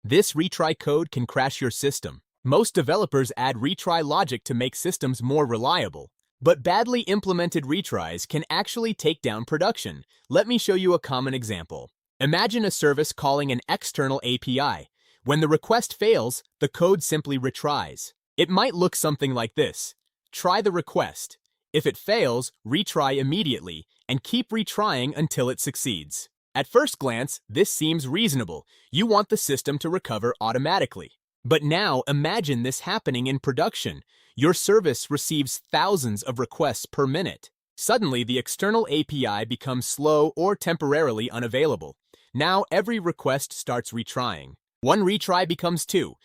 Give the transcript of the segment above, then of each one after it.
This retry code can crash your system. Most developers add retry logic to make systems more reliable. But badly implemented retries can actually take down production. Let me show you a common example. Imagine a service calling an external API. When the request fails, the code simply retries. It might look something like this. Try the request. If it fails, retry immediately, and keep retrying until it succeeds. At first glance, this seems reasonable. You want the system to recover automatically. But now imagine this happening in production. Your service receives thousands of requests per minute. Suddenly, the external API becomes slow or temporarily unavailable. Now every request starts retrying. One retry becomes two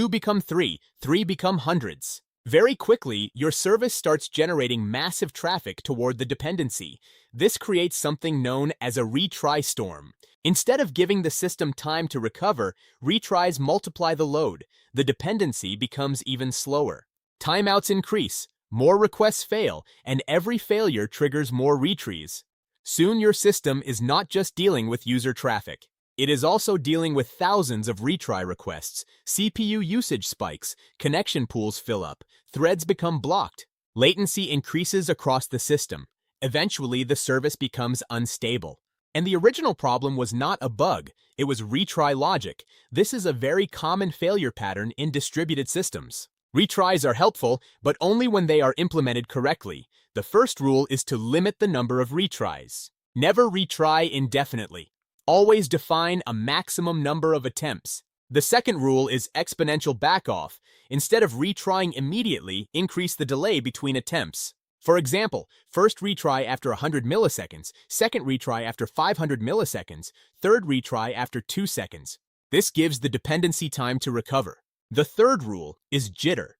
become three become hundreds. Very quickly, your service starts generating massive traffic toward the dependency. This creates something known as a retry storm. Instead of giving the system time to recover, retries multiply the load. The dependency becomes even slower. Timeouts increase, more requests fail, and every failure triggers more retries. Soon your system is not just dealing with user traffic. It is also dealing with thousands of retry requests. CPU usage spikes, connection pools fill up, threads become blocked. Latency increases across the system. Eventually, the service becomes unstable. And the original problem was not a bug, it was retry logic. This is a very common failure pattern in distributed systems. Retries are helpful, but only when they are implemented correctly. The first rule is to limit the number of retries. Never retry indefinitely. Always define a maximum number of attempts. The second rule is exponential backoff. Instead of retrying immediately, increase the delay between attempts. For example, first retry after 100 milliseconds, second retry after 500 milliseconds, third retry after 2 seconds. This gives the dependency time to recover. The third rule is jitter.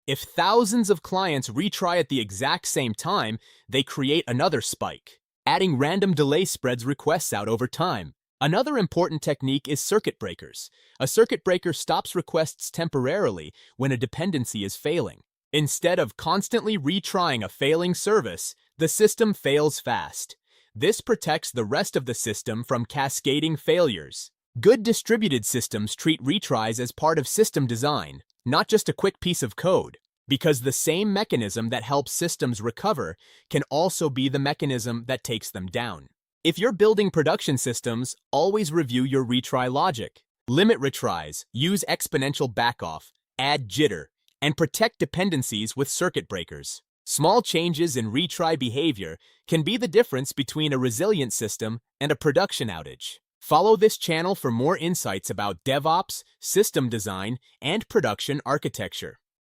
If thousands of clients retry at the exact same time, they create another spike. Adding random delay spreads requests out over time. Another important technique is circuit breakers. A circuit breaker stops requests temporarily when a dependency is failing. Instead of constantly retrying a failing service, the system fails fast. This protects the rest of the system from cascading failures. Good distributed systems treat retries as part of system design, not just a quick piece of code, because the same mechanism that helps systems recover can also be the mechanism that takes them down. If you're building production systems, always review your retry logic. Limit retries, use exponential backoff, add jitter, and protect dependencies with circuit breakers. Small changes in retry behavior can be the difference between a resilient system and a production outage. Follow this channel for more insights about DevOps, system design, and production architecture.